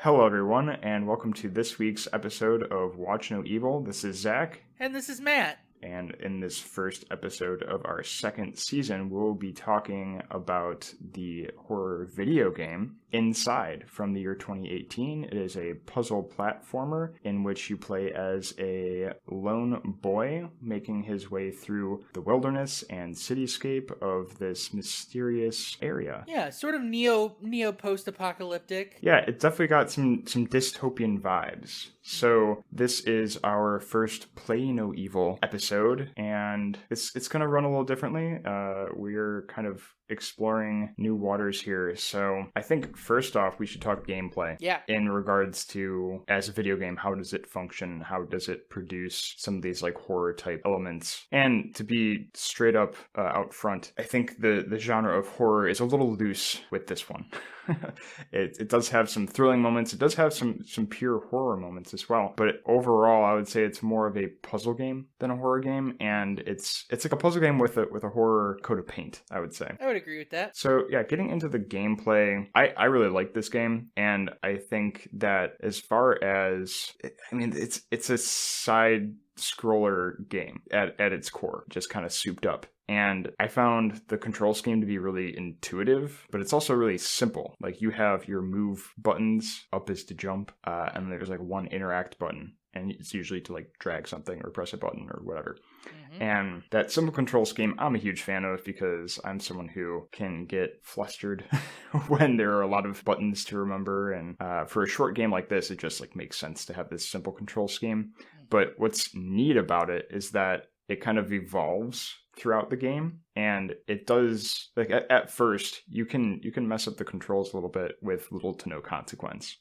Hello, everyone, and welcome to this week's episode of Watch No Evil. This is Zach. And this is Matt. And in this first episode of our second season, we'll be talking about the horror video game Inside from the year 2018. It is a puzzle platformer in which you play as a lone boy making his way through the wilderness and cityscape of this mysterious area. Yeah, sort of neo post-apocalyptic. Yeah, it definitely got some dystopian vibes. So this is our first Play No Evil episode, and it's going to run a little differently. We're kind of exploring new waters here. So I think first off, we should talk gameplay. Yeah. In regards to, as a video game, how does it function? How does it produce some of these like horror type elements? And to be straight up out front, I think the genre of horror is a little loose with this one. It does have some thrilling moments. It does have some pure horror moments as well. But overall, I would say it's more of a puzzle game than a horror game, and it's like a puzzle game with a horror coat of paint, I would say. I would agree with that. So yeah, getting into the gameplay, I really like this game, and I think that as far as, I mean, it's a side scroller game at its core, just kind of souped up. And I found the control scheme to be really intuitive, but it's also really simple. Like, you have your move buttons, up is to jump, and there's like one interact button, and it's usually to like drag something or press a button or whatever. Mm-hmm. And that simple control scheme I'm a huge fan of, because I'm someone who can get flustered when there are a lot of buttons to remember, and for a short game like this, it just like makes sense to have this simple control scheme. But what's neat about it is that it kind of evolves throughout the game, and it does, like, at first you can mess up the controls a little bit with little to no consequence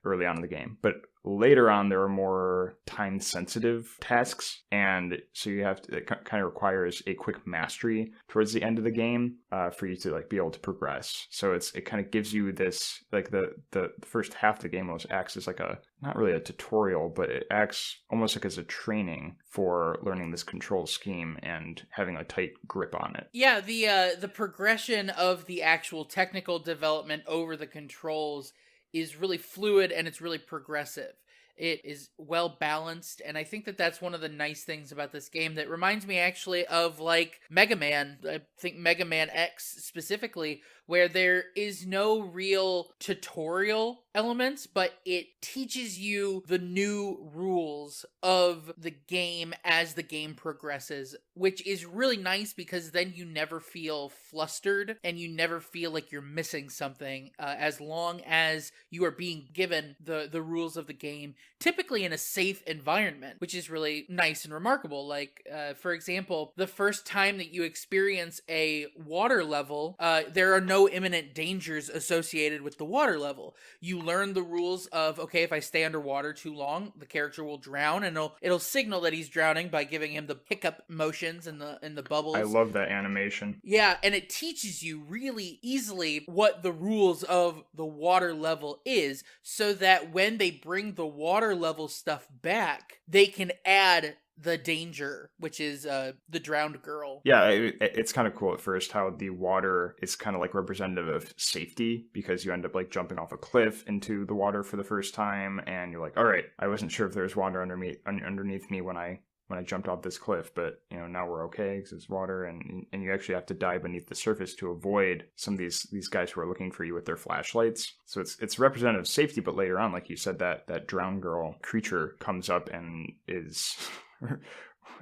early on in the game, but later on there are more time sensitive tasks, and so it kind of requires a quick mastery towards the end of the game for you to like be able to progress. So it kind of gives you this, like, the first half of the game almost acts as like not really a tutorial, but it acts almost like as a training for learning this control scheme and having a tight grip on it. Yeah, the progression of the actual technical development over the controls is really fluid, and it's really progressive. It is well balanced, and I think that that's one of the nice things about this game that reminds me actually of like Mega Man. I think Mega Man X specifically, where there is no real tutorial elements, but it teaches you the new rules of the game as the game progresses, which is really nice because then you never feel flustered and you never feel like you're missing something as long as you are being given the rules of the game, typically in a safe environment, which is really nice and remarkable. Like, for example, the first time that you experience a water level, there are no imminent dangers associated with the water level. You learn the rules of, okay, if I stay underwater too long, the character will drown, and it'll signal that he's drowning by giving him the hiccup motions and the bubbles. I love that animation. Yeah, and it teaches you really easily what the rules of the water level is, so that when they bring the water level stuff back, they can add the danger, which is the drowned girl. Yeah, it's kind of cool at first how the water is kind of like representative of safety, because you end up like jumping off a cliff into the water for the first time, and you're like, all right, I wasn't sure if there was water underneath me when I jumped off this cliff, but now we're okay because it's water, and you actually have to dive beneath the surface to avoid some of these guys who are looking for you with their flashlights. So it's representative of safety, but later on, like you said, that drowned girl creature comes up and is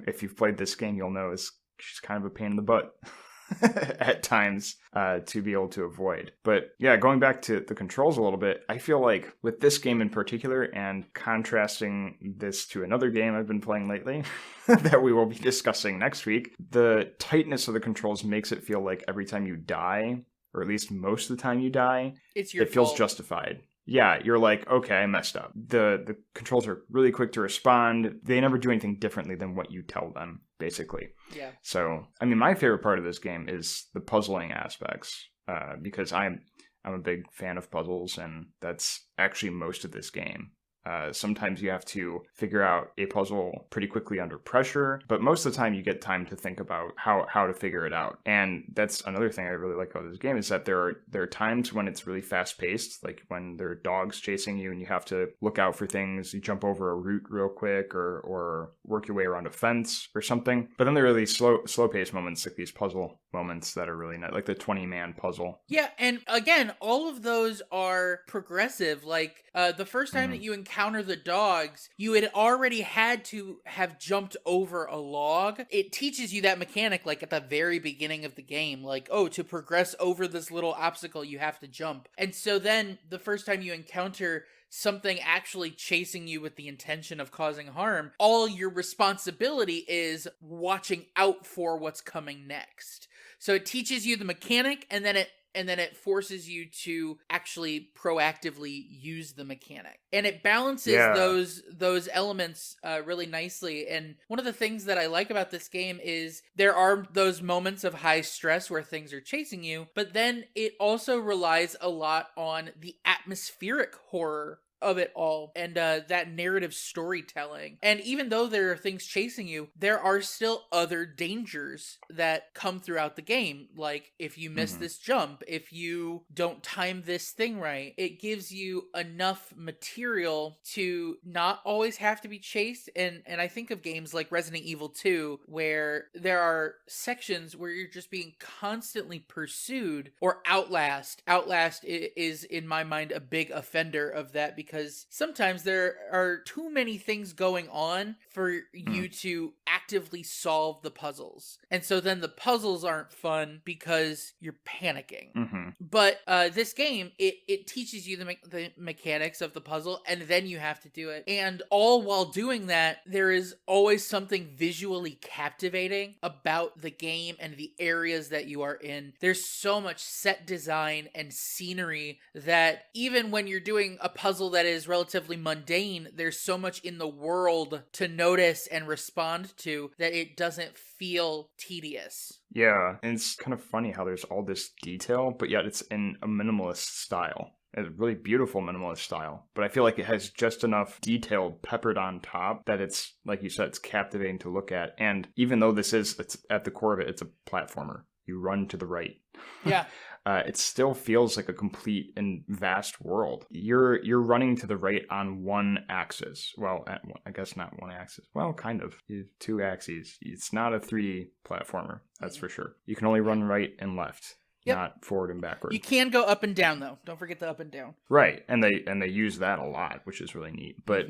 if you've played this game, you'll know she's kind of a pain in the butt at times to be able to avoid. But yeah, going back to the controls a little bit, I feel like with this game in particular, and contrasting this to another game I've been playing lately that we will be discussing next week, the tightness of the controls makes it feel like every time you die, or at least most of the time you die, it feels fault. Justified. Yeah, you're like, okay, I messed up. The controls are really quick to respond. They never do anything differently than what you tell them, basically. Yeah. So, I mean, my favorite part of this game is the puzzling aspects, because I'm a big fan of puzzles, and that's actually most of this game. Sometimes you have to figure out a puzzle pretty quickly under pressure, but most of the time you get time to think about how to figure it out. And that's another thing I really like about this game, is that there are times when it's really fast paced, like when there are dogs chasing you and you have to look out for things. You jump over a root real quick, or work your way around a fence or something. But then there are these slow paced moments, like these puzzle moments that are really nice, like the 20-man puzzle. Yeah, and again, all of those are progressive. Like, the first time that you encounter the dogs, you had already had to have jumped over a log. It teaches you that mechanic, like, at the very beginning of the game. Like, oh, to progress over this little obstacle, you have to jump. And so then, the first time you encounter something actually chasing you with the intention of causing harm, all your responsibility is watching out for what's coming next. So it teaches you the mechanic, and then it forces you to actually proactively use the mechanic. And it balances those elements really nicely. And one of the things that I like about this game is there are those moments of high stress where things are chasing you, but then it also relies a lot on the atmospheric horror of it all, and that narrative storytelling. And even though there are things chasing you, there are still other dangers that come throughout the game. Like, if you miss this jump, if you don't time this thing right, it gives you enough material to not always have to be chased. And I think of games like Resident Evil 2, where there are sections where you're just being constantly pursued, or Outlast. Outlast is, in my mind, a big offender of that, because sometimes there are too many things going on for you to actively solve the puzzles. And so then the puzzles aren't fun because you're panicking. But this game, it teaches you the mechanics of the puzzle, and then you have to do it. And all while doing that, there is always something visually captivating about the game and the areas that you are in. There's so much set design and scenery that even when you're doing a puzzle that is relatively mundane, there's so much in the world to notice and respond to that it doesn't feel tedious. Yeah, and it's kind of funny how there's all this detail, but yet it's in a minimalist style. A really beautiful minimalist style, but I feel like it has just enough detail peppered on top that it's, like you said, it's captivating to look at. And even though it's at the core of it, it's a platformer. You run to the right. Yeah. It still feels like a complete and vast world. You're running to the right on one axis. Well, I guess not one axis. Well, kind of. You have two axes. It's not a 3D platformer, that's for sure. You can only run right and left. Yep. Not forward and backward. You can go up and down, though. Don't forget the up and down. Right, and they use that a lot, which is really neat. But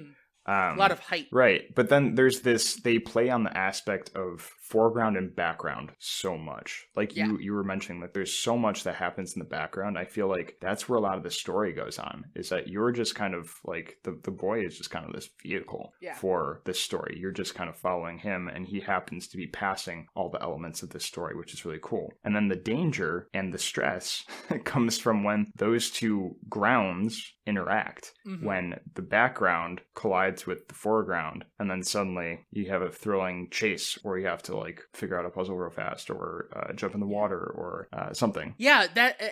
a lot of height. Right, but then there's this, they play on the aspect of foreground and background so much. Like you were mentioning, that there's so much that happens in the background. I feel like that's where a lot of the story goes on, is that you're just kind of like, the boy is just kind of this vehicle for this story. You're just kind of following him, and he happens to be passing all the elements of this story, which is really cool. And then the danger and the stress comes from when those two grounds interact, when the background collides with the foreground, and then suddenly you have a thrilling chase where you have to like figure out a puzzle real fast, or jump in the water, or something. Yeah,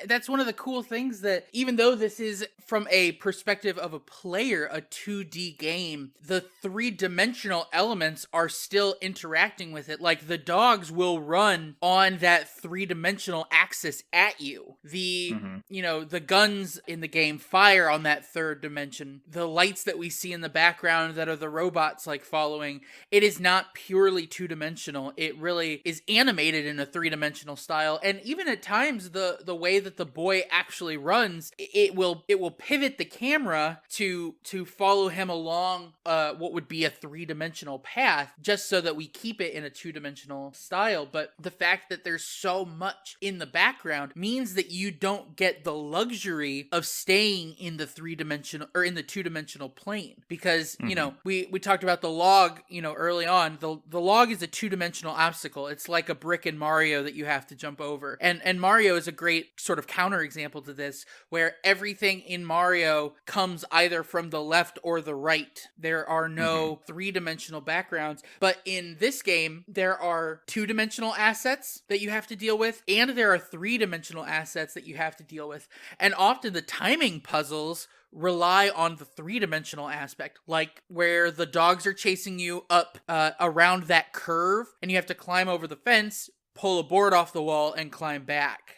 that's one of the cool things, that even though this is from a perspective of a player, a 2D game, the 3-dimensional elements are still interacting with it. Like, the dogs will run on that 3-dimensional axis at you. The the guns in the game fire on that 3rd dimension. The lights that we see in the background that are the robots like following, it is not purely 2-dimensional. It really is animated in a 3-dimensional style. And even at times, the way that the boy actually runs, it will pivot the camera to follow him along what would be a 3-dimensional path, just so that we keep it in a 2-dimensional style. But the fact that there's so much in the background means that you don't get the luxury of staying in the 3-dimensional or in the 2-dimensional plane, because we talked about the log early on. The log is a 2-dimensional obstacle. It's like a brick in Mario that you have to jump over, and Mario is a great sort of counterexample to this, where everything in Mario comes either from the left or the right. There are no 3-dimensional backgrounds, but in this game there are 2-dimensional assets that you have to deal with, and there are 3-dimensional assets that you have to deal with. And often the timing puzzles rely on the three-dimensional aspect, like where the dogs are chasing you up around that curve, and you have to climb over the fence, pull a board off the wall, and climb back.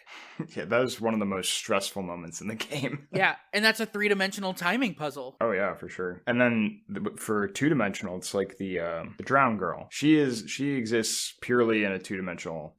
Yeah, that was one of the most stressful moments in the game. Yeah, and that's a three-dimensional timing puzzle. Oh yeah, for sure. And then for two-dimensional, it's like the drowned girl. She exists purely in a two-dimensional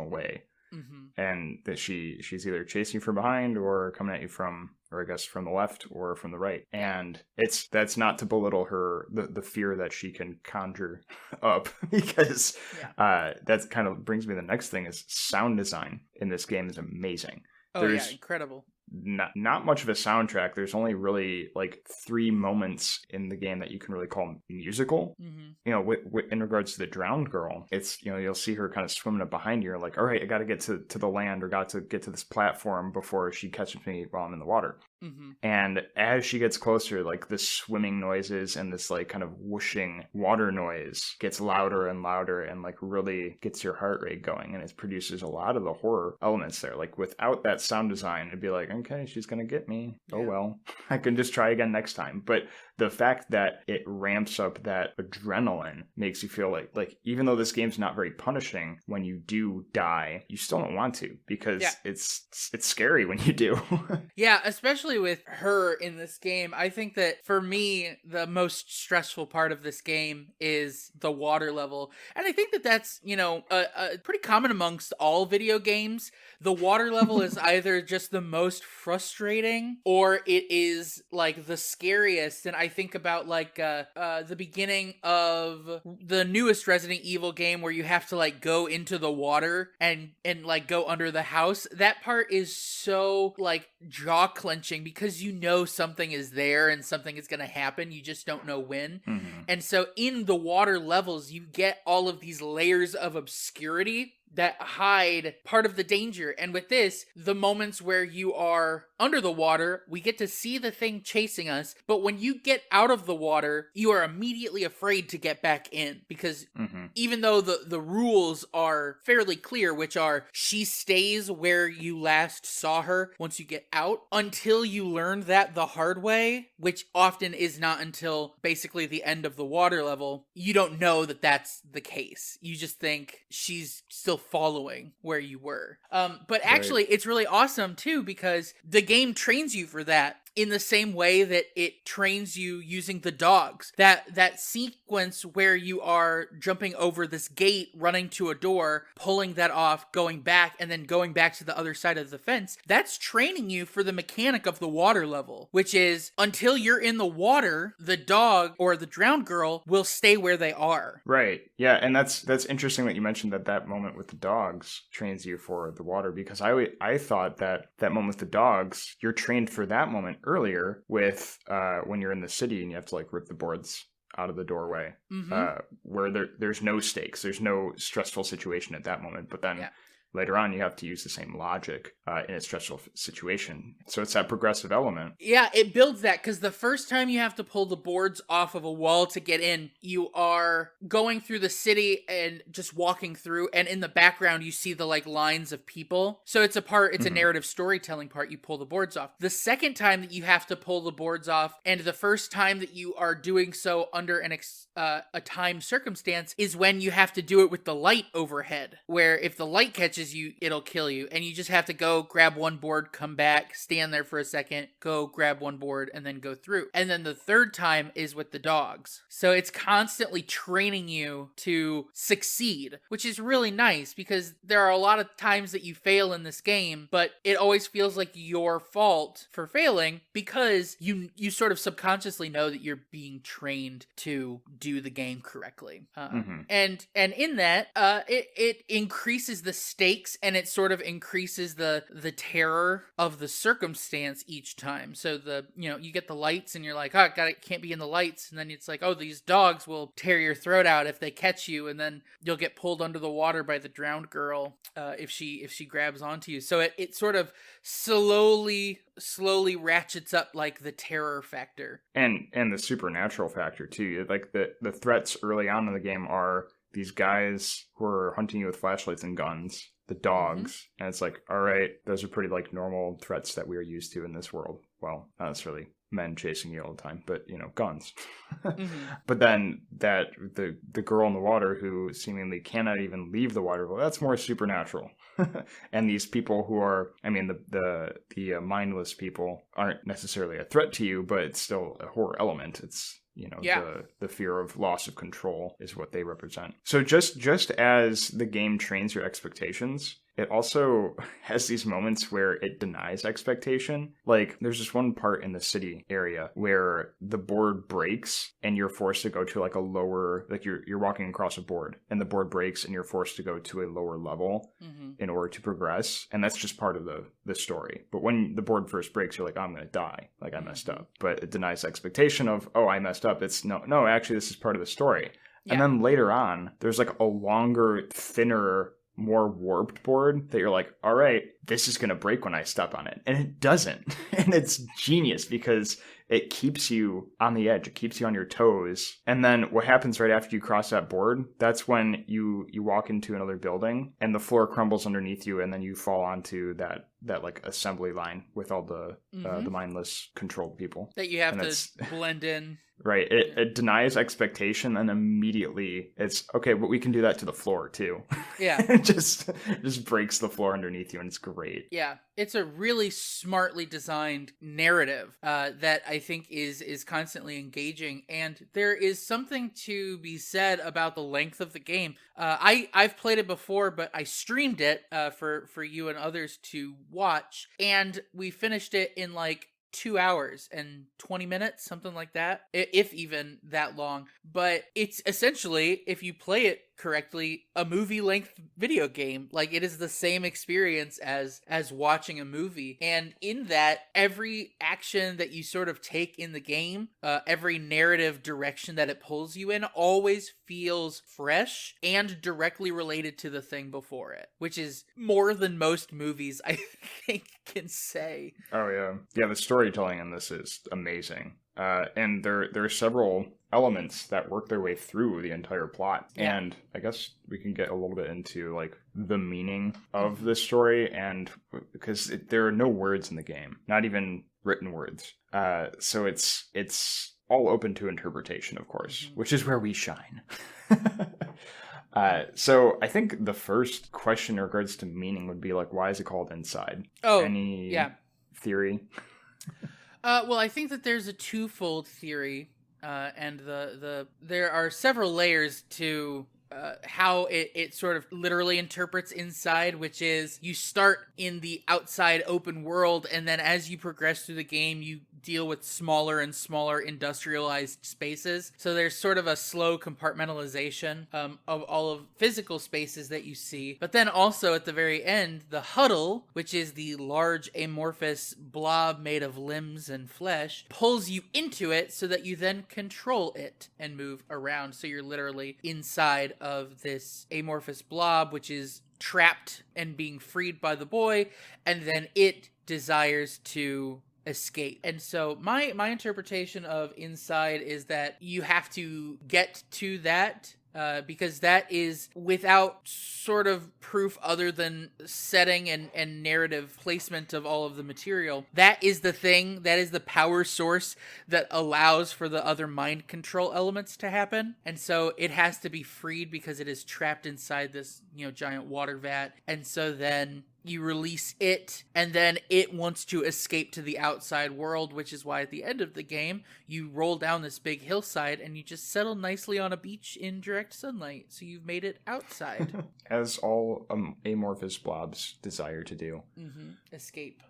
way. Mm-hmm. And that she's either chasing you from behind or coming at you from, or I guess from the left or from the right. And that's not to belittle her, the fear that she can conjure up, because that kind of brings me to the next thing is sound design in this game is amazing. Oh, yeah, incredible. Not much of a soundtrack. There's only really like 3 moments in the game that you can really call musical. Mm-hmm. You know, in regards to the drowned girl, it's, you know, you'll see her kind of swimming up behind you. You're like, all right, I got to get to the land, or got to get to this platform before she catches me while I'm in the water. Mm-hmm. And as she gets closer, like the swimming noises and this like kind of whooshing water noise gets louder and louder, and like really gets your heart rate going, and it produces a lot of the horror elements there. Like without that sound design, it'd be like, okay, she's gonna get me. Oh well, I can just try again next time. But the fact that it ramps up that adrenaline makes you feel like even though this game's not very punishing, when you do die, you still don't want to, because it's scary when you do. Yeah, especially with her in this game. I think that for me, the most stressful part of this game is the water level. And I think that that's, you know, pretty common amongst all video games. The water level is either just the most frustrating, or it is like the scariest. And I think about like the beginning of the newest Resident Evil game, where you have to like go into the water and like go under the house. That part is so like jaw clenching, because you know something is there and something is going to happen. You just don't know when. Mm-hmm. And so in the water levels, you get all of these layers of obscurity that hide part of the danger. And with this, the moments where you are under the water, we get to see the thing chasing us. But when you get out of the water, you are immediately afraid to get back in, because even though the rules are fairly clear, which are she stays where you last saw her once you get out, until you learn that the hard way, which often is not until basically the end of the water level, you don't know that that's the case. You just think she's still following where you were. But actually, it's really awesome too, because the game trains you for that in the same way that it trains you using the dogs. That sequence where you are jumping over this gate, running to a door, pulling that off, going back, and then going back to the other side of the fence, that's training you for the mechanic of the water level, which is until you're in the water, the dog or the drowned girl will stay where they are. Right. Yeah, and that's interesting that you mentioned that moment with the dogs trains you for the water, because I thought that moment with the dogs, you're trained for that moment earlier with when you're in the city and you have to like rip the boards out of the doorway, where there's no stakes, there's no stressful situation at that moment, but then later on you have to use the same logic in a stressful situation. So it's that progressive element. Yeah, it builds that, because the first time you have to pull the boards off of a wall to get in, you are going through the city and just walking through, and in the background you see the like lines of people. So it's a narrative storytelling part. You pull the boards off. The second time that you have to pull the boards off, and the first time that you are doing so under a timed circumstance, is when you have to do it with the light overhead, where if the light catches you, it'll kill you, and you just have to go grab one board, come back, stand there for a second, go grab one board, and then go through. And then the third time is with the dogs. So it's constantly training you to succeed, which is really nice, because there are a lot of times that you fail in this game, but it always feels like your fault for failing, because you sort of subconsciously know that you're being trained to do the game correctly. And in that, it increases the stakes, and it sort of increases the terror of the circumstance each time. So you get the lights, and you're like, oh, can't be in the lights, and then it's like, oh, these dogs will tear your throat out if they catch you, and then you'll get pulled under the water by the drowned girl if she grabs onto you. So it sort of slowly ratchets up like the terror factor and the supernatural factor too. Like the threats early on in the game are these guys who are hunting you with flashlights and guns, the dogs, and it's like, all right, those are pretty like normal threats that we are used to in this world. well, not necessarily men chasing you all the time, but guns. Mm-hmm. But then that the girl in the water who seemingly cannot even leave the water, well, that's more supernatural. And these people who are, I mean, the mindless people aren't necessarily a threat to you, but it's still a horror element. It's the fear of loss of control is what they represent. So just as the game trains your expectations, it also has these moments where it denies expectation. Like, there's this one part in the city area where the board breaks and you're forced to go to like a lower, like you're walking across a board and the board breaks and you're forced to go to a lower level in order to progress. And that's just part of the story. But when the board first breaks, you're like, oh, I'm going to die. Like, I messed up. But it denies expectation of, oh, I messed up. It's no, actually, this is part of the story. Yeah. And then later on, there's like a longer, thinner, more warped board that you're like, all right, this is going to break when I step on it. And it doesn't. And it's genius because it keeps you on the edge. It keeps you on your toes. And then what happens right after you cross that board, that's when you walk into another building and the floor crumbles underneath you and then you fall onto that like assembly line with all the mindless controlled people. That you have to blend in. Right. It denies expectation and immediately it's, okay, but we can do that to the floor too. Yeah. It just breaks the floor underneath you and it's great. Yeah. It's a really smartly designed narrative that I think is constantly engaging. And there is something to be said about the length of the game. I've played it before, but I streamed it for you and others to watch. And we finished it in like 2 hours and 20 minutes, something like that, if even that long. But it's essentially, if you play it correctly, a movie length video game. Like, it is the same experience as watching a movie. And in that, every action that you sort of take in the game, every narrative direction that it pulls you in always feels fresh and directly related to the thing before it, which is more than most movies I think can say. Oh yeah, the storytelling in this is amazing. And there are several elements that work their way through the entire plot. Yeah. And I guess we can get a little bit into like the meaning of the story, and because there are no words in the game, not even written words. So it's all open to interpretation, of course, which is where we shine. So I think the first question in regards to meaning would be like, why is it called Inside? Oh, any theory? Well, I think that there's a twofold theory, and there are several layers to how it sort of literally interprets inside, which is you start in the outside open world, and then as you progress through the game, you deal with smaller and smaller industrialized spaces. So there's sort of a slow compartmentalization of all of physical spaces that you see. But then also at the very end, the huddle, which is the large amorphous blob made of limbs and flesh, pulls you into it so that you then control it and move around. So you're literally inside of this amorphous blob, which is trapped and being freed by the boy, and then it desires to escape. And so my interpretation of Inside is that you have to get to that because that is, without sort of proof other than setting and narrative placement of all of the material, that is the thing, that is the power source that allows for the other mind control elements to happen. And so it has to be freed because it is trapped inside this, giant water vat. And so then you release it, and then it wants to escape to the outside world, which is why at the end of the game, you roll down this big hillside and you just settle nicely on a beach in direct sunlight. So you've made it outside. As all amorphous blobs desire to do. Mm-hmm. Escape.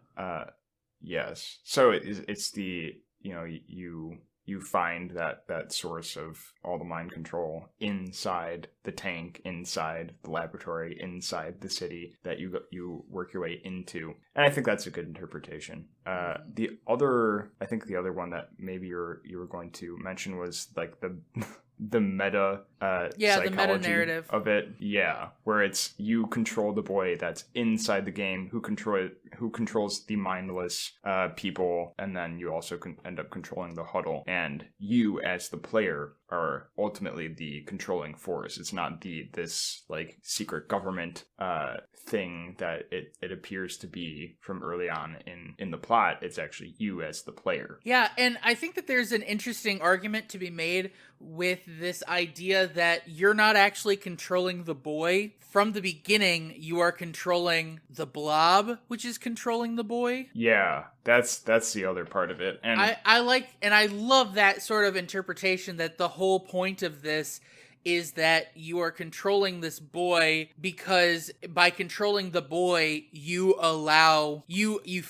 Yes. So it's the, you find that source of all the mind control inside the tank, inside the laboratory, inside the city that you work your way into. And I think that's a good interpretation. The other one that maybe you were going to mention was like the meta psychology, the meta narrative of it, where it's you control the boy that's inside the game who who controls the mindless people, and then you also can end up controlling the huddle. And you, as the player, are ultimately the controlling force. It's not this like secret government thing that it appears to be from early on in the plot. It's actually you as the player. Yeah, and I think that there's an interesting argument to be made with this idea that you're not actually controlling the boy. From the beginning, you are controlling the blob, which is controlling the boy. Yeah, that's the other part of it. And I like, and I love that sort of interpretation, that the whole point of this is that you are controlling this boy, because by controlling the boy, you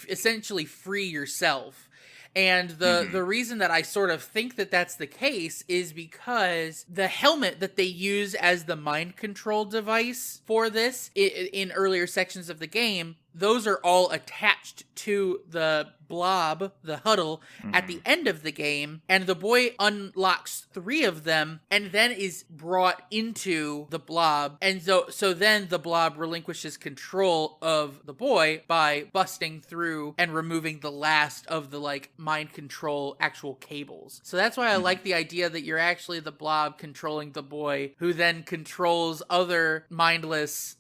essentially free yourself. And the reason that I sort of think that that's the case is because the helmet that they use as the mind control device for this in earlier sections of the game, those are all attached to the blob, the huddle, at the end of the game, and the boy unlocks 3 of them and then is brought into the blob, and so then the blob relinquishes control of the boy by busting through and removing the last of the like mind control actual cables. So that's why I like the idea that you're actually the blob controlling the boy, who then controls other mindless,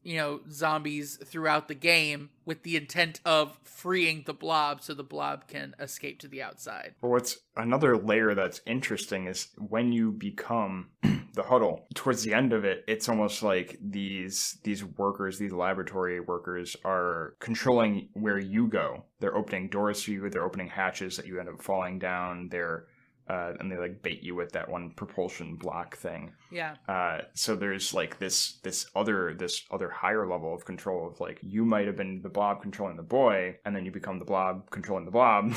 zombies throughout the game, with the intent of freeing the blob so the blob can escape to the outside. Well, what's another layer that's interesting is when you become the huddle, towards the end of it, it's almost like these workers, these laboratory workers, are controlling where you go. They're opening doors for you, they're opening hatches that you end up falling down, and they like bait you with that one propulsion block thing. Yeah. So there's like this other higher level of control of like, you might have been the blob controlling the boy, and then you become the blob controlling the blob.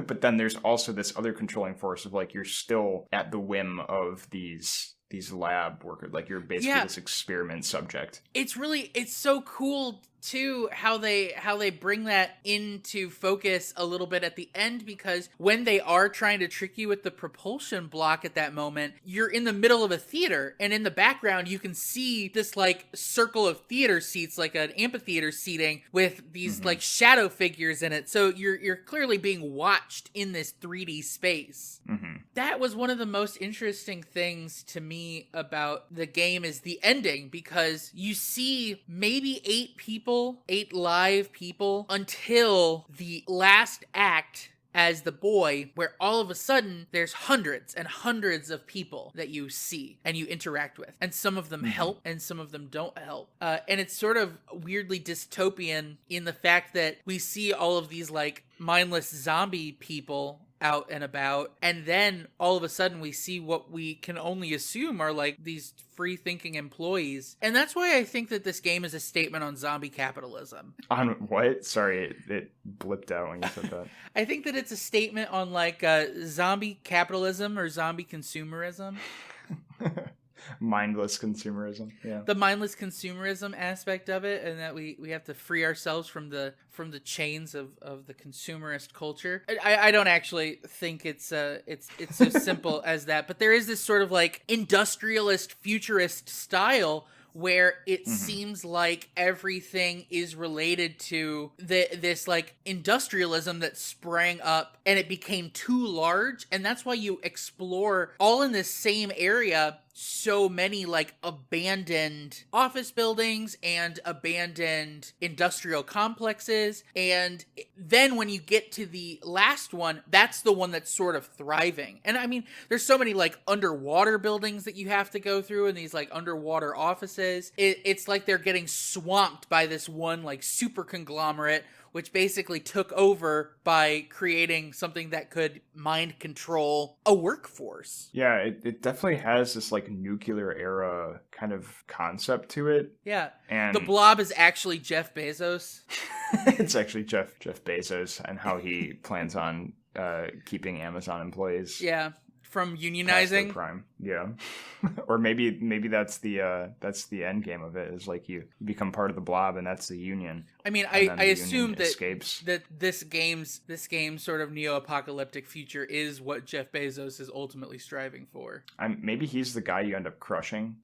But then there's also this other controlling force of like, you're still at the whim of these lab workers. Like, you're basically this experiment subject. It's so cool too how they bring that into focus a little bit at the end, because when they are trying to trick you with the propulsion block at that moment, you're in the middle of a theater, and in the background you can see this like circle of theater seats, like an amphitheater seating with these like shadow figures in it. So you're clearly being watched in this 3D space. That was one of the most interesting things to me about the game, is the ending, because you see maybe 8 live people until the last act as the boy, where all of a sudden there's hundreds and hundreds of people that you see and you interact with, and some of them help and some of them don't help, and it's sort of weirdly dystopian in the fact that we see all of these like mindless zombie people out and about, and then all of a sudden we see what we can only assume are like these free-thinking employees. And that's why I think that this game is a statement on zombie capitalism. On what? Sorry, it blipped out when you said that. I think that it's a statement on like zombie capitalism or zombie consumerism. Mindless consumerism. Yeah, the mindless consumerism aspect of it, and that we have to free ourselves from the chains of the consumerist culture. I don't actually think it's so simple as that, but there is this sort of like industrialist futurist style where it seems like everything is related to this like industrialism that sprang up, and it became too large, and that's why you explore all in this same area so many like abandoned office buildings and abandoned industrial complexes. And then when you get to the last one, that's the one that's sort of thriving. And I mean, there's so many like underwater buildings that you have to go through, and these like underwater offices. It's like they're getting swamped by this one like super conglomerate, which basically took over by creating something that could mind control a workforce. Yeah, it definitely has this like nuclear era kind of concept to it. Yeah. And the blob is actually Jeff Bezos. It's actually Jeff Bezos, and how he plans on keeping Amazon employees. Yeah. From unionizing prime. Yeah. Or maybe that's the end game of it, is like you become part of the blob, and that's the union. I mean, I assume that escapes. that this game's sort of neo-apocalyptic future is what Jeff Bezos is ultimately striving for. Maybe he's the guy you end up crushing.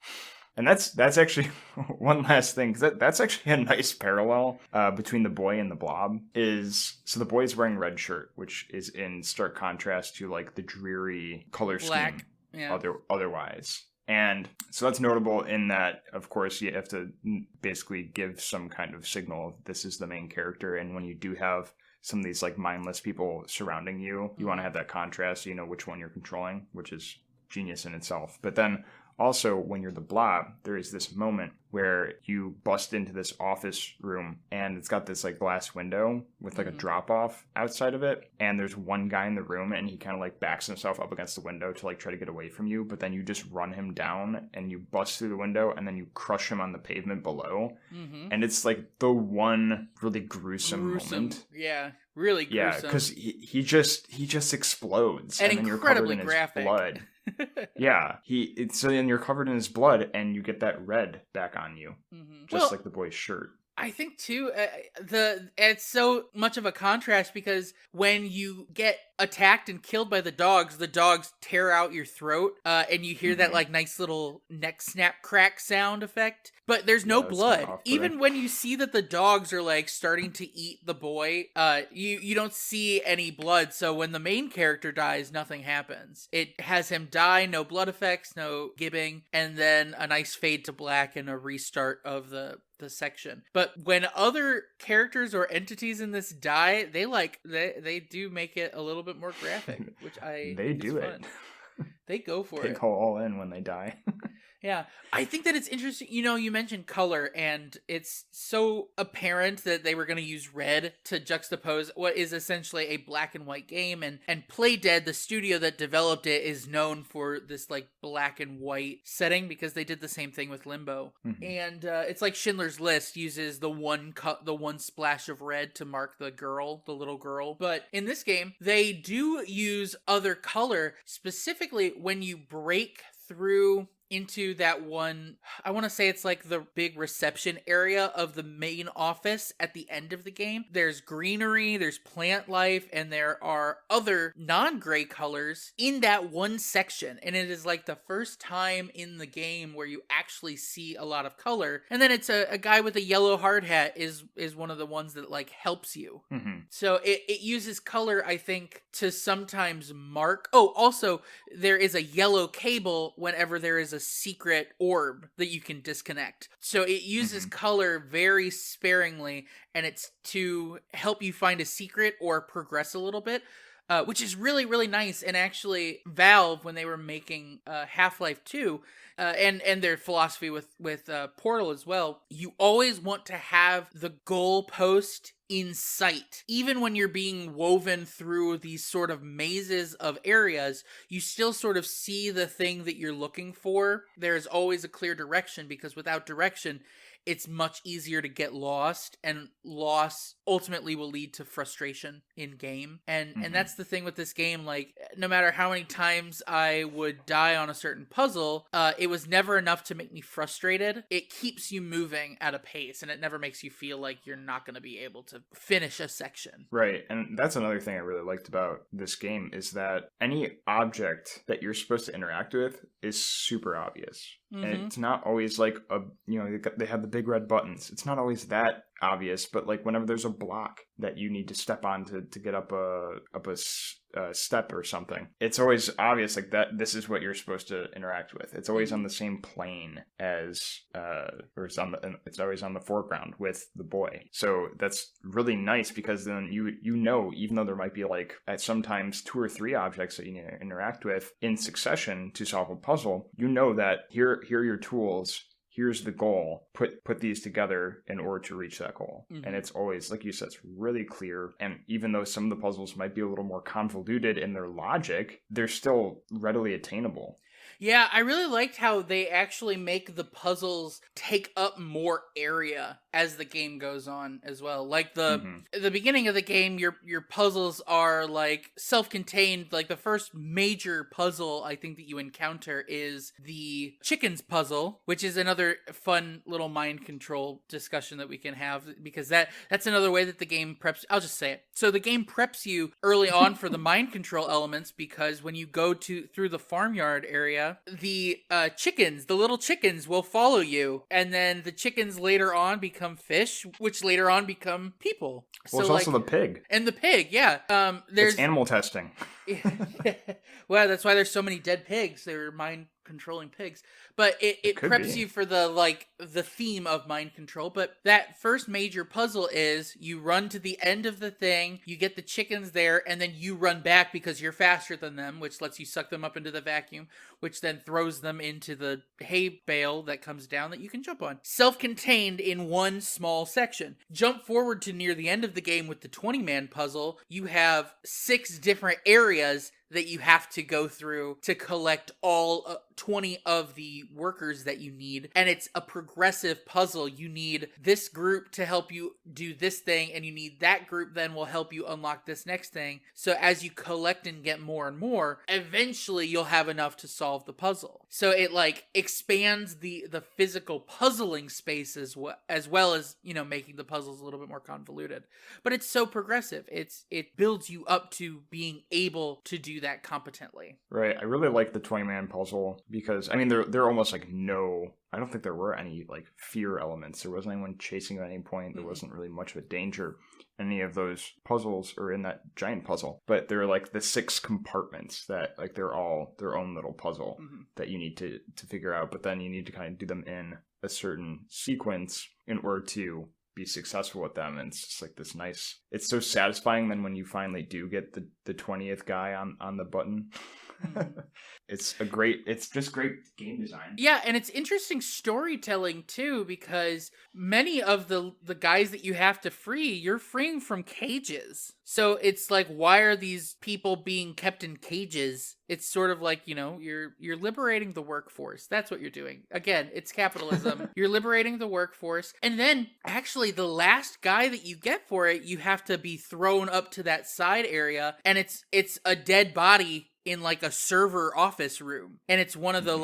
And that's actually one last thing, because that's actually a nice parallel between the boy and the blob. Is so the boy's wearing red shirt, which is in stark contrast to like the dreary color Black. scheme Yeah. otherwise. And so that's notable in that, of course, you have to basically give some kind of signal of this is the main character. And when you do have some of these like mindless people surrounding you, you want to have that contrast so you know which one you're controlling, which is genius in itself. But then also, when you're the blob, there is this moment where you bust into this office room and it's got this like glass window with like a drop off outside of it. And there's one guy in the room and he kind of like backs himself up against the window to like try to get away from you. But then you just run him down and you bust through the window and then you crush him on the pavement below. And it's like the one really gruesome moment. Yeah. Really gruesome. Yeah, because he just explodes and then you're covered in graphic. his blood. Yeah, so then you're covered in his blood and you get that red back on you, just like the boy's shirt. I think too, it's so much of a contrast because when you get attacked and killed by the dogs tear out your throat, and you hear that like nice little neck snap crack sound effect. But there's no blood. Even when you see that the dogs are like starting to eat the boy, you don't see any blood. So when the main character dies, nothing happens. It has him die, no blood effects, no gibbing, and then a nice fade to black and a restart of the section. But when other characters or entities in this die, they do make it a little bit more graphic, which they do it. They go for it. They go all in when they die. Yeah, I think that it's interesting. You know, you mentioned color, and it's so apparent that they were going to use red to juxtapose what is essentially a black and white game. And Playdead, the studio that developed it, is known for this like black and white setting because they did the same thing with Limbo. And it's like Schindler's List uses the one splash of red to mark the little girl. But in this game, they do use other color, specifically when you break through into that one, I want to say it's like the big reception area of the main office at the end of the game. There's greenery, there's plant life, and there are other non-gray colors in that one section. And it is like the first time in the game where you actually see a lot of color. And then it's a guy with a yellow hard hat is one of the ones that like helps you. So it uses color, I think, to sometimes mark. Oh, also there is a yellow cable whenever there is a secret orb that you can disconnect. So it uses color very sparingly, and it's to help you find a secret or progress a little bit, which is really, really nice. And actually, Valve, when they were making Half-Life 2, and their philosophy with Portal as well, you always want to have the goalpost in sight. Even when you're being woven through these sort of mazes of areas, you still sort of see the thing that you're looking for. There's always a clear direction, because without direction, it's much easier to get lost, and loss ultimately will lead to frustration in game. And that's the thing with this game. Like, no matter how many times I would die on a certain puzzle, it was never enough to make me frustrated. It keeps you moving at a pace, and it never makes you feel like you're not going to be able to finish a section. Right. And that's another thing I really liked about this game, is that any object that you're supposed to interact with is super obvious. And it's not always like they have the big red buttons. It's not always that obvious, but like whenever there's a block that you need to step on to get up a step or something, it's always obvious like that this is what you're supposed to interact with. It's always on the same plane as or it's always on the foreground with the boy. So that's really nice, because then you know, even though there might be like at sometimes 2 or 3 objects that you need to interact with in succession to solve a puzzle, you know that here are your tools. Here's the goal. Put these together in order to reach that goal. And it's always, like you said, it's really clear. And even though some of the puzzles might be a little more convoluted in their logic, they're still readily attainable. Yeah, I really liked how they actually make the puzzles take up more area as the game goes on as well. Like the beginning of the game, your puzzles are like self-contained. Like the first major puzzle I think that you encounter is the chickens puzzle, which is another fun little mind control discussion that we can have, because that's another way that the game preps. I'll just say it. So the game preps you early on for the mind control elements, because when you go through the farmyard area, area, the chickens, the little chickens will follow you. And then the chickens later on become fish, which later on become people. Well, it's also the pig. And the pig, yeah. There's It's animal testing. Well, that's why there's so many dead pigs. They're mind controlling pigs. But it preps you for the theme of mind control. But that first major puzzle is you run to the end of the thing, you get the chickens there, and then you run back because you're faster than them, which lets you suck them up into the vacuum, which then throws them into the hay bale that comes down that you can jump on. Self-contained in one small section. Jump forward to near the end of the game with the 20-man puzzle. You have 6 different areas that you have to go through to collect all 20 of the workers that you need. And it's a progressive puzzle. You need this group to help you do this thing, and you need that group then will help you unlock this next thing. So as you collect and get more and more, eventually you'll have enough to solve the puzzle. So it expands the physical puzzling space as well as, making the puzzles a little bit more convoluted. But it's so progressive. It builds you up to being able to do that competently. Right. I really like the 20-man puzzle because, there almost I don't think there were any fear elements. There wasn't anyone chasing at any point. There wasn't really much of a danger in any of those puzzles or in that giant puzzle. But they're the 6 compartments that they're all their own little puzzle that you need to figure out. But then you need to kind of do them in a certain sequence in order to be successful with them. And it's just this nice, it's so satisfying then when you finally do get the 20th guy on the button. It's just great game design. Yeah, and it's interesting storytelling too, because many of the guys that you have to free, you're freeing from cages. So it's why are these people being kept in cages? It's sort of you're liberating the workforce. That's what you're doing. Again, it's capitalism. You're liberating the workforce. And then actually the last guy that you get for it, you have to be thrown up to that side area, and it's a dead body in a server office room, and it's one of the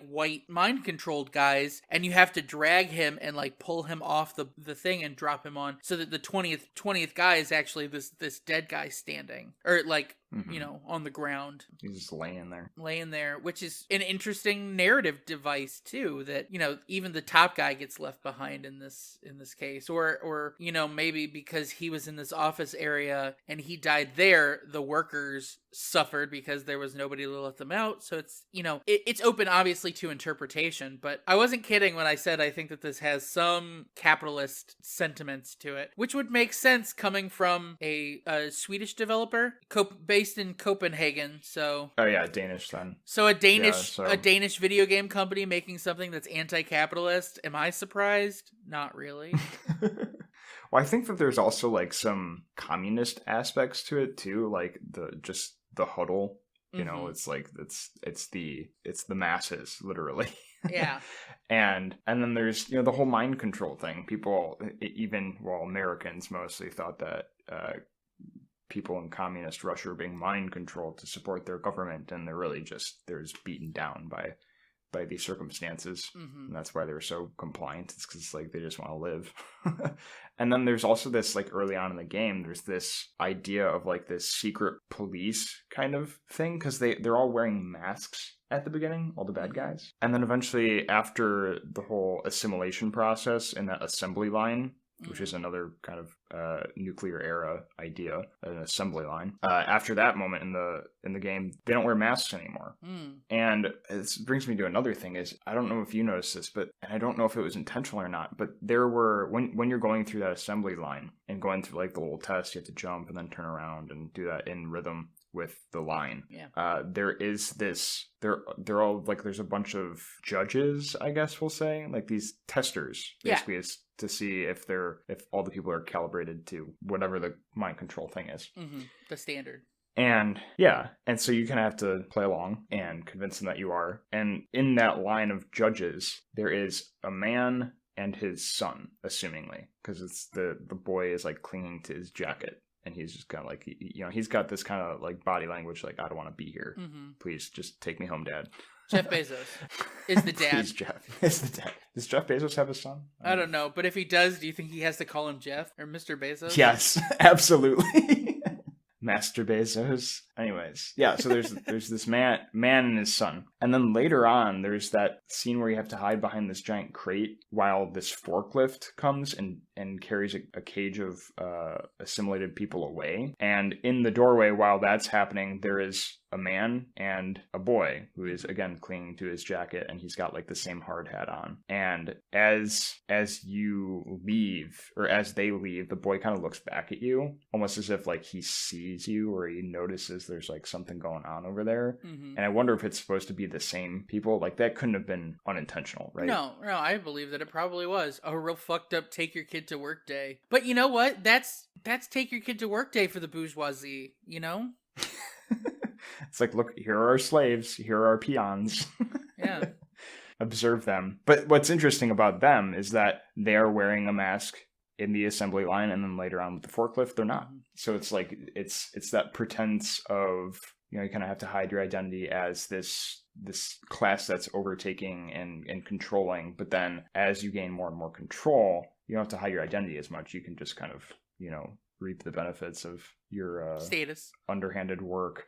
white mind controlled guys, and you have to drag him and pull him off the thing and drop him on, so that the 20th guy is actually this dead guy standing or on the ground. He's just laying there, which is an interesting narrative device too, that even the top guy gets left behind in this case, or maybe because he was in this office area and he died there, the workers suffered because there was nobody to let them out. So it's it's open obviously to interpretation, but I wasn't kidding when I said I think that this has some capitalist sentiments to it, which would make sense coming from a Swedish developer based in Copenhagen. So Danish then. So a Danish video game company making something that's anti-capitalist. Am I surprised? Not really. Well, I think that there's also some communist aspects to it too, the huddle. It's it's the masses, literally. Yeah. and then there's the whole mind control thing. People, Americans mostly, thought that people in communist Russia were being mind controlled to support their government, and they're really they're just beaten down by these circumstances. And that's why they're so compliant. It's because they just want to live. And then there's also this early on in the game, there's this idea of this secret police kind of thing, because they're all wearing masks at the beginning, all the bad guys. And then eventually, after the whole assimilation process in that assembly line, which is another kind of nuclear era idea, an assembly line. After that moment in the game, they don't wear masks anymore. And this brings me to another thing is, I don't know if you noticed this, and I don't know if it was intentional or not, but there were, when you're going through that assembly line and going through the little test, you have to jump and then turn around and do that in rhythm with the line. There is this, they're all there's a bunch of judges, I guess we'll say, these testers, basically, is to see if all the people are calibrated to whatever the mind control thing is. The standard. And so you kind of have to play along and convince them that you are. And in that line of judges, there is a man and his son, assumingly, because it's the boy is clinging to his jacket. And he's just kind of he's got this kind of body language, I don't want to be here. Please just take me home, Dad. Jeff Bezos is the dad. Please, Jeff is the dad. Does Jeff Bezos have a son? I don't know, but if he does, do you think he has to call him Jeff or Mr. Bezos? Yes, absolutely. Master Bezos. Anyways, yeah, so there's this man and his son. And then later on, there's that scene where you have to hide behind this giant crate while this forklift comes and carries a cage of assimilated people away. And in the doorway, while that's happening, there is a man and a boy who is again clinging to his jacket, and he's got like the same hard hat on. And as you leave, or as they leave, the boy kind of looks back at you, almost as if like he sees you or he notices there's like something going on over there. Mm-hmm. And I wonder if it's supposed to be the same people. Like that couldn't have been unintentional, right? No, I believe that it probably was a real fucked up take your kid to work day. But you know what? That's take your kid to work day for the bourgeoisie, you know? It's like, look, here are our slaves, here are our peons. Yeah. Observe them. But what's interesting about them is that they are wearing a mask in the assembly line, and then later on with the forklift, they're not. So it's like, it's that pretense of, you know, you kind of have to hide your identity as this class that's overtaking and controlling. But then as you gain more and more control, you don't have to hide your identity as much. You can just kind of, you know, reap the benefits of your status, underhanded work.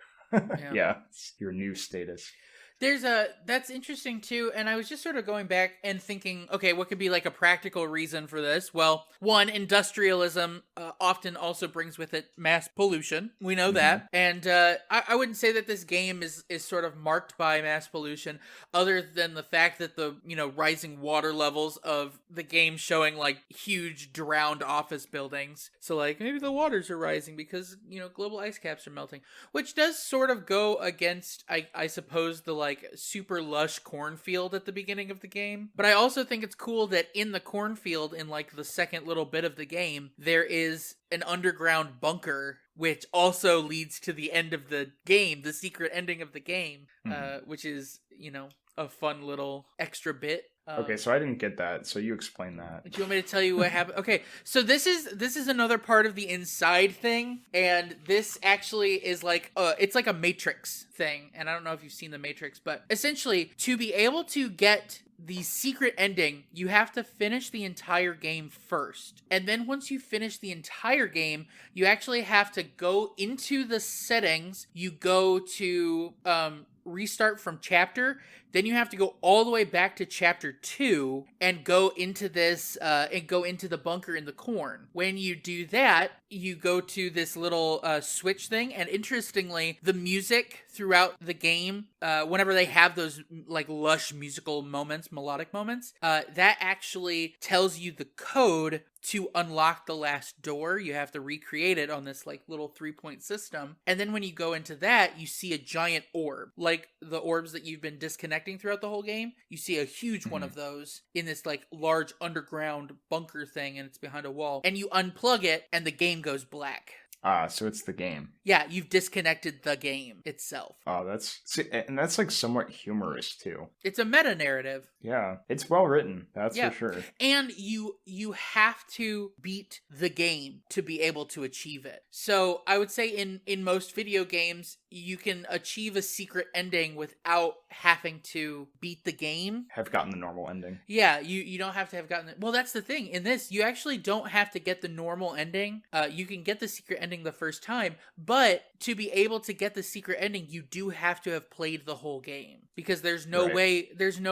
Yeah, it's your new status. That's interesting too, and I was just sort of going back and thinking, okay, what could be like a practical reason for this? Well, one, industrialism often also brings with it mass pollution. We know that, and I wouldn't say that this game is sort of marked by mass pollution, other than the fact that the, you know, rising water levels of the game showing like huge drowned office buildings. So like maybe the waters are rising because, you know, global ice caps are melting, which does sort of go against, I suppose, the like super lush cornfield at the beginning of the game. But I also think it's cool that in the cornfield, in like the second little bit of the game, there is an underground bunker, which also leads to the end of the game, the secret ending of the game, which is, you know, a fun little extra bit. Okay, so I didn't get that, so you explain that. Do you want me to tell you what happened? Okay, so this is another part of the inside thing, and this actually is like it's like a Matrix thing, and I don't know if you've seen the Matrix, but essentially to be able to get the secret ending, you have to finish the entire game first. And then once you finish the entire game, you actually have to go into the settings. You go to restart from chapter, then you have to go all the way back to chapter 2 and go into this and go into the bunker in the corn. When you do that, you go to this little switch thing, and interestingly, the music throughout the game, whenever they have those like lush musical moments, melodic moments, that actually tells you the code to unlock the last door. You have to recreate it on this like little 3-point system. And then when you go into that, you see a giant orb, like the orbs that you've been disconnecting throughout the whole game. You see a huge one of those in this like large underground bunker thing, and it's behind a wall. And you unplug it and the game goes black. Ah, so it's the game. Yeah, you've disconnected the game itself. Oh, that's like somewhat humorous too. It's a meta narrative. Yeah, it's well written. That's for sure. And you have to beat the game to be able to achieve it. So I would say in most video games, you can achieve a secret ending without having to beat the game. Have gotten the normal ending. Yeah, you don't have to have gotten it. Well, that's the thing. In this, you actually don't have to get the normal ending. You can get the secret ending the first time, but to be able to get the secret ending, you do have to have played the whole game, because there's no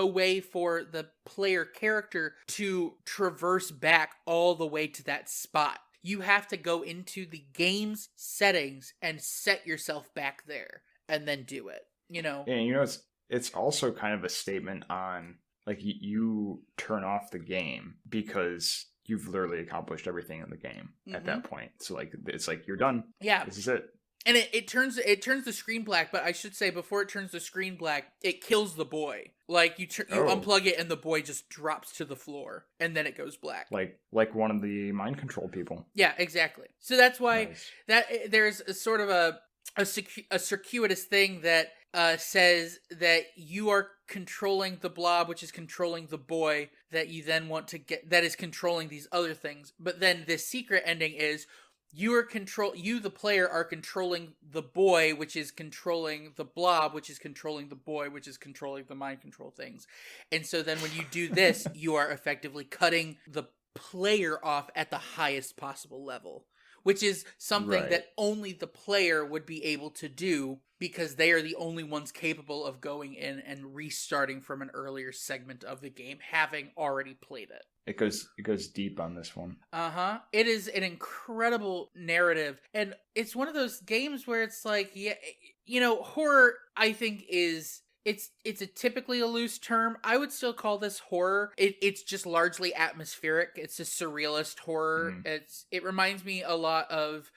way for the player character to traverse back all the way to that spot. You have to go into the game's settings and set yourself back there and then do it, you know? And you know, it's also kind of a statement on, like, you turn off the game because you've literally accomplished everything in the game at that point. So like, it's like, you're done. Yeah. This is it. And it turns the screen black, but I should say before it turns the screen black, it kills the boy. Like you unplug it and the boy just drops to the floor, and then it goes black. Like one of the mind control people. Yeah, exactly. So that's why that there's a sort of a circuitous thing that says that you are controlling the blob, which is controlling the boy that you then want to get, that is controlling these other things. But then this secret ending is you, the player, are controlling the boy, which is controlling the blob, which is controlling the boy, which is controlling the mind control things. And so then when you do this, you are effectively cutting the player off at the highest possible level, which is something Right. that only the player would be able to do because they are the only ones capable of going in and restarting from an earlier segment of the game, having already played it. It goes deep on this one. Uh-huh. It is an incredible narrative, and it's one of those games where it's like, yeah, horror, I think, is it's a typically a loose term. I would still call this horror. It's just largely atmospheric. It's a surrealist horror. Mhm. It reminds me a lot of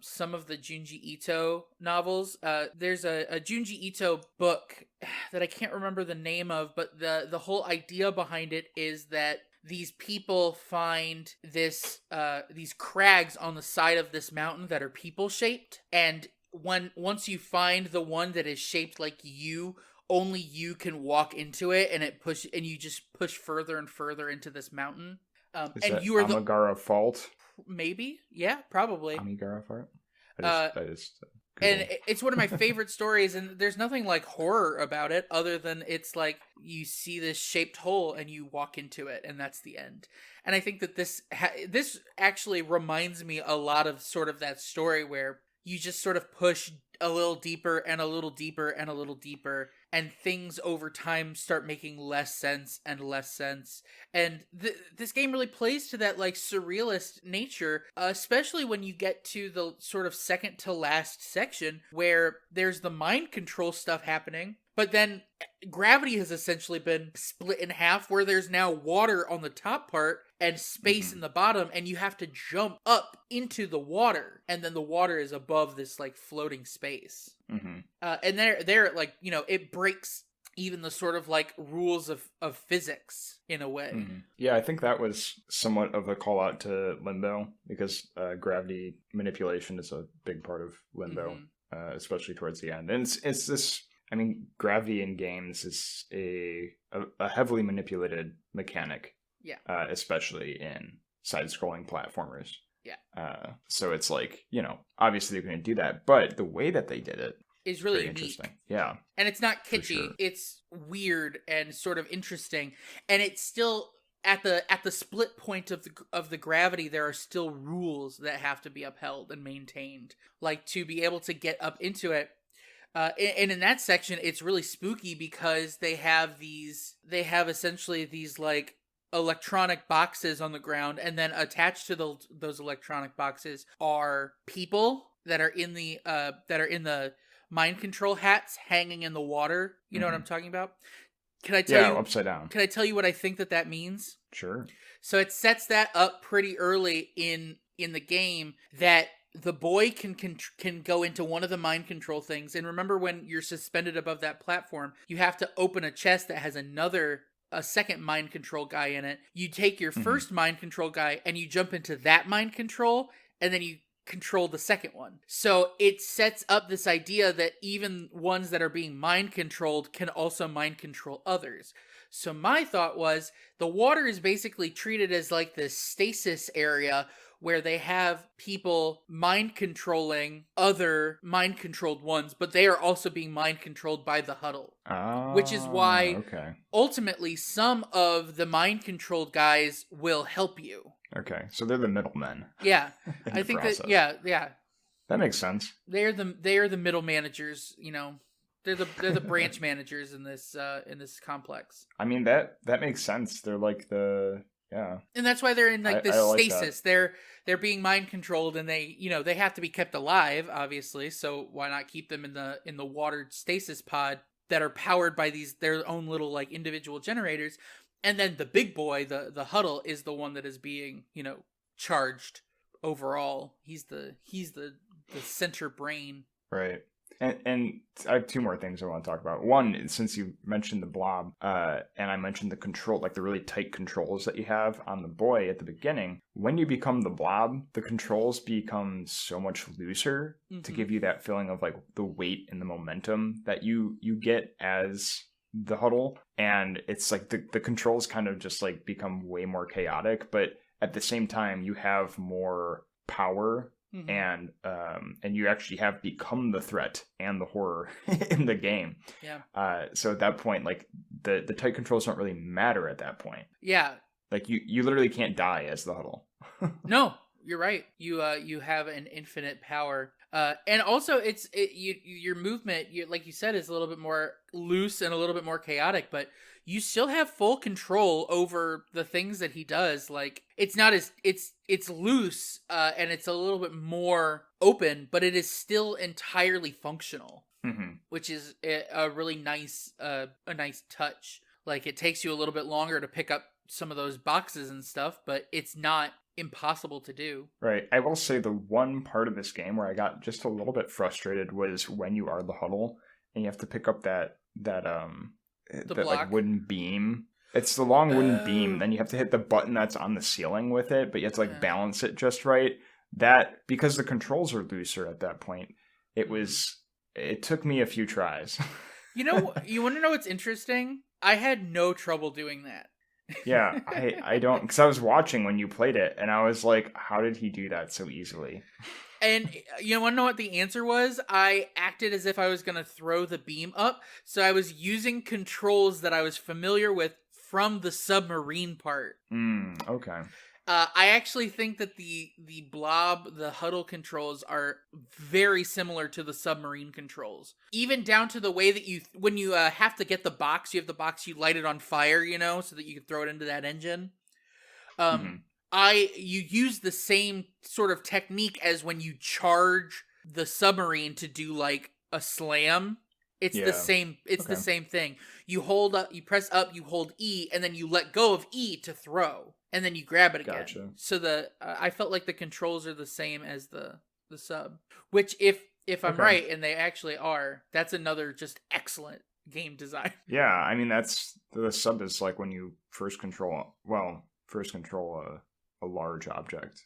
some of the Junji Ito novels. There's a Junji Ito book that I can't remember the name of, but the whole idea behind it is that these people find these crags on the side of this mountain that are people shaped, and once you find the one that is shaped like you, only you can walk into it, and you just push further and further into this mountain. Is And that you are Amigara Fault? maybe, yeah, probably. Amigara Fault? Uh, I just and Googled. it's one of my favorite stories, and there's nothing like horror about it other than it's like you see this shaped hole and you walk into it, and that's the end. And I think that this actually reminds me a lot of sort of that story where you just sort of push a little deeper and a little deeper and a little deeper, and things over time start making less sense and less sense. And this game really plays to that like surrealist nature, especially when you get to the sort of second to last section where there's the mind control stuff happening, but then gravity has essentially been split in half, where there's now water on the top part and space in the bottom, and you have to jump up into the water, and then the water is above this like floating space. And there, like, it breaks even the sort of like rules of physics in a way. Yeah, I think that was somewhat of a call out to Limbo, because gravity manipulation is a big part of Limbo, especially towards the end. And it's this. I mean, gravity in games is a heavily manipulated mechanic. Yeah. Especially in side-scrolling platformers. Yeah. So it's like, obviously they're going to do that, but the way that they did it is really very unique. Interesting. Yeah. And it's not kitschy. Sure. It's weird and sort of interesting. And it's still at the split point of the gravity, there are still rules that have to be upheld and maintained. Like, to be able to get up into it. And in that section, it's really spooky because they have essentially these like electronic boxes on the ground, and then attached to those electronic boxes are people that are in the mind control hats hanging in the water. You know what I'm talking about? Can I tell you? Upside down. Can I tell you what I think that means? Sure. So it sets that up pretty early in the game that the boy can go into one of the mind control things. And remember, when you're suspended above that platform, you have to open a chest that has a second mind control guy in it. You take your first mind control guy and you jump into that mind control, and then you control the second one. So it sets up this idea that even ones that are being mind controlled can also mind control others. So my thought was, the water is basically treated as like this stasis area where they have people mind controlling other mind controlled ones, but they are also being mind controlled by the huddle. Which is why ultimately some of the mind controlled guys will help you. Okay, so they're the middlemen. Yeah, I think process. Yeah. That makes sense. They are the middle managers. They're the branch managers in this complex. I mean, that makes sense. They're like and that's why they're in like this stasis. Like they're being mind controlled, and they they have to be kept alive, obviously. So why not keep them in the water stasis pod that are powered by their own little like individual generators? And then the big boy, the huddle, is the one that is being charged overall. He's the center brain. Right. And I have two more things I want to talk about. One, since you mentioned the blob, and I mentioned the control, like the really tight controls that you have on the boy at the beginning, when you become the blob, the controls become so much looser to give you that feeling of like the weight and the momentum that you get as the huddle. And it's like the controls kind of just like become way more chaotic, but at the same time you have more power. And you actually have become the threat and the horror in the game. Yeah. So at that point, like the tight controls don't really matter at that point. Yeah. Like you literally can't die as the huddle. No. You're right. You have an infinite power. And also your movement, like you said, is a little bit more loose and a little bit more chaotic, but you still have full control over the things that he does. Like it's not as it's loose, and it's a little bit more open, but it is still entirely functional, which is a really nice a nice touch. Like it takes you a little bit longer to pick up some of those boxes and stuff, but it's not impossible to do. Right. I will say the one part of this game where I got just a little bit frustrated was when you are the huddle and you have to pick up that like wooden beam. It's the long wooden beam. Then you have to hit the button that's on the ceiling with it, but you have to like balance it just right. That, because the controls are looser at that point, it took me a few tries. You want to know what's interesting? I had no trouble doing that. Yeah, I don't, because I was watching when you played it, and I was like, how did he do that so easily? And you want to know what the answer was? I acted as if I was going to throw the beam up, so I was using controls that I was familiar with from the submarine part. Okay. I actually think that the huddle controls are very similar to the submarine controls. Even down to the way that when you have to get the box, you have the box, you light it on fire, so that you can throw it into that engine. You use the same sort of technique as when you charge the submarine to do like a slam. It's the same. It's the same thing. You hold up, you press up, you hold E, and then you let go of E to throw, and then you grab it again. Gotcha. So I felt like the controls are the same as the sub. Which, if I'm right, and they actually are, that's another just excellent game design. Yeah, I mean the sub is like when you first control a large object,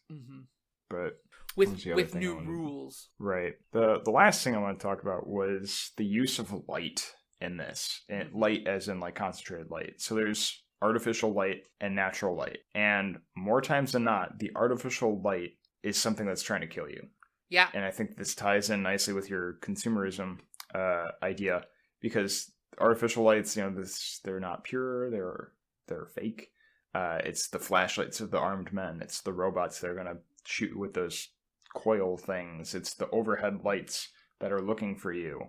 but. With new rules. Right. The last thing I want to talk about was the use of light in this. And light as in like concentrated light. So there's artificial light and natural light. And more times than not, the artificial light is something that's trying to kill you. Yeah. And I think this ties in nicely with your consumerism idea, because artificial lights, they're not pure, they're fake. It's the flashlights of the armed men. It's the robots that are going to shoot with those coil things. It's the overhead lights that are looking for you.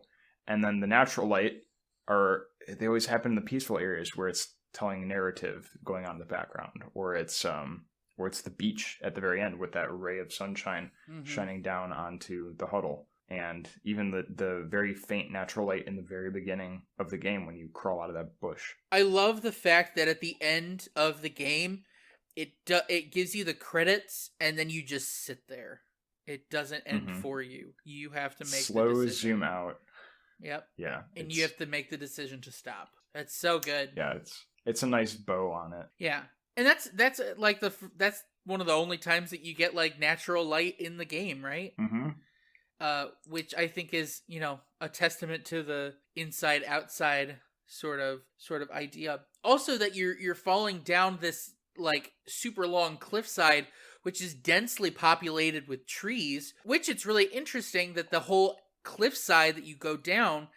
And then the natural light they always happen in the peaceful areas where it's telling narrative going on in the background, or it's the beach at the very end with that ray of sunshine shining down onto the huddle. And even the very faint natural light in the very beginning of the game when you crawl out of that bush. I love the fact that at the end of the game, it gives you the credits, and then you just sit there. It doesn't end for you. You have to make slow the decision. Zoom out. Yep. Yeah. And you have to make the decision to stop. That's so good. Yeah, it's a nice bow on it. Yeah. And that's like that's one of the only times that you get like natural light in the game, right? Which I think is, a testament to the inside outside sort of idea. Also that you're falling down this like super long cliffside, which is densely populated with trees, which it's really interesting that the whole cliffside that you go down,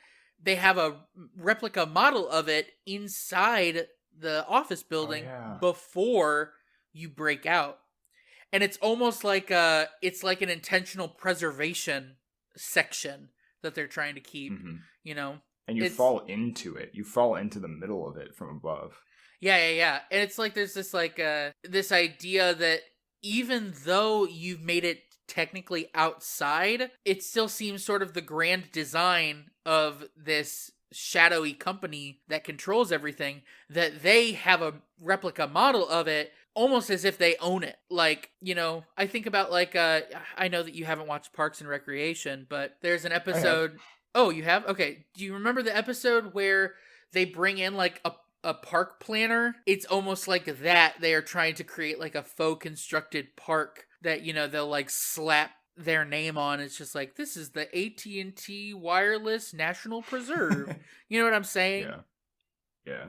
they have a replica model of it inside the office building before you break out. And it's almost like it's like an intentional preservation section that they're trying to keep, And you fall into it. You fall into the middle of it from above. Yeah. And it's like there's this like this idea that even though you've made it technically outside, it still seems sort of the grand design of this shadowy company that controls everything, that they have a replica model of it almost as if they own it. Like, I think about like I know that you haven't watched Parks and Recreation, but there's an episode. Oh, you have? Okay. Do you remember the episode where they bring in like a park planner? It's almost like that. They are trying to create like a faux constructed park that, they'll like slap their name on. It's just like, this is the AT&T Wireless National Preserve. You know what I'm saying? Yeah.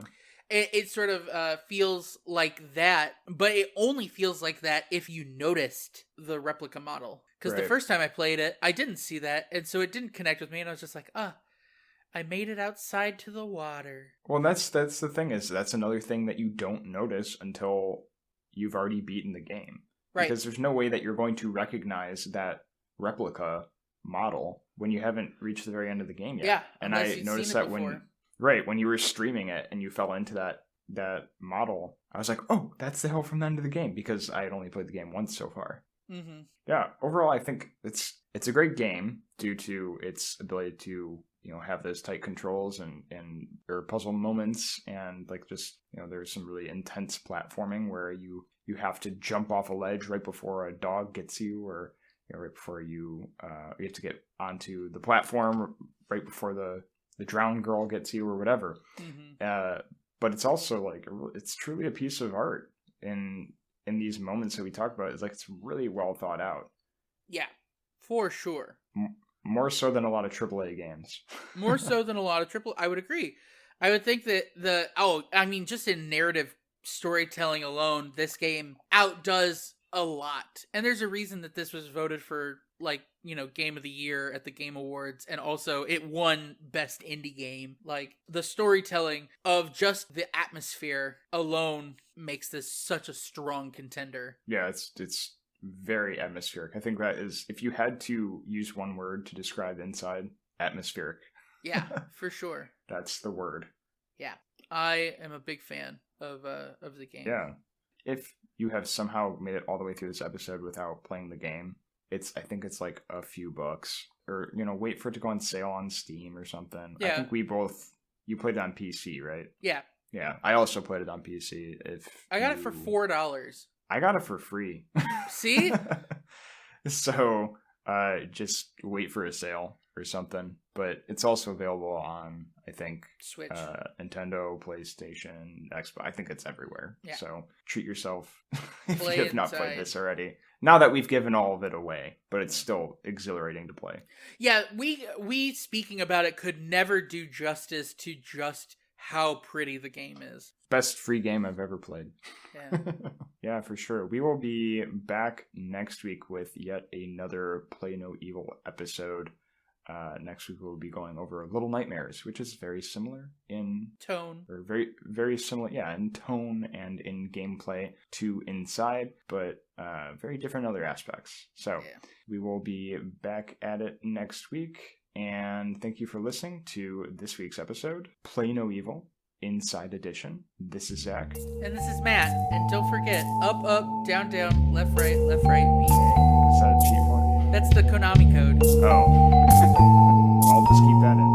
It sort of feels like that, but it only feels like that if you noticed the replica model. Because the first time I played it, I didn't see that, and so it didn't connect with me, and I was just like, I made it outside to the water. Well, that's the thing, is that's another thing that you don't notice until you've already beaten the game. Right. Because there's no way that you're going to recognize that replica model when you haven't reached the very end of the game yet. Yeah, and I noticed that when you were streaming it and you fell into that model, I was like, oh, that's the hell from the end of the game, because I had only played the game once so far. Mm-hmm. Yeah, overall, I think it's a great game due to its ability to, you know, have those tight controls and there are puzzle moments, and like just, you know, there's some really intense platforming where you have to jump off a ledge right before a dog gets you, or, you know, right before you have to get onto the platform right before the drowned girl gets you, or whatever. Mm-hmm. But it's also like, it's truly a piece of art in these moments that we talk about. It's like, it's really well thought out. Yeah, for sure. More so than a lot of AAA games. More so than a lot of I would agree. I would think that just in narrative storytelling alone, this game outdoes a lot. And there's a reason that this was voted for, like, you know, Game of the Year at the Game Awards, and also it won Best Indie Game. Like, the storytelling of just the atmosphere alone makes this such a strong contender. Yeah, it's very atmospheric. I think that is, if you had to use one word to describe Inside, atmospheric. Yeah, for sure. That's the word. Yeah, I am a big fan of the game. Yeah. If you have somehow made it all the way through this episode without playing the game, I think it's like a few bucks, or, you know, wait for it to go on sale on Steam or something. Yeah. I think you played it on PC, right? Yeah. Yeah, I also played it on PC. I got it for $4. I got it for free. See? So, just wait for a sale or something. But it's also available on, I think, Switch, Nintendo, PlayStation, Xbox. I think it's everywhere. Yeah. So treat yourself if Play you have not played this already. Now that we've given all of it away, but it's still exhilarating to play. Yeah, we speaking about it could never do justice to just how pretty the game is. Best free game I've ever played. Yeah. Yeah, for sure. We will be back next week with yet another Play No Evil episode. Next week we'll be going over Little Nightmares, which is very similar in tone, or very, very similar, in tone and in gameplay to Inside, but very different in other aspects. So we will be back at it next week, and thank you for listening to this week's episode, Play No Evil Inside Edition. This is Zach. And this is Matt. And don't forget, up, up, down, down, left, right, BA. Is that a cheat one? That's the Konami code. Oh. I'll just keep that in.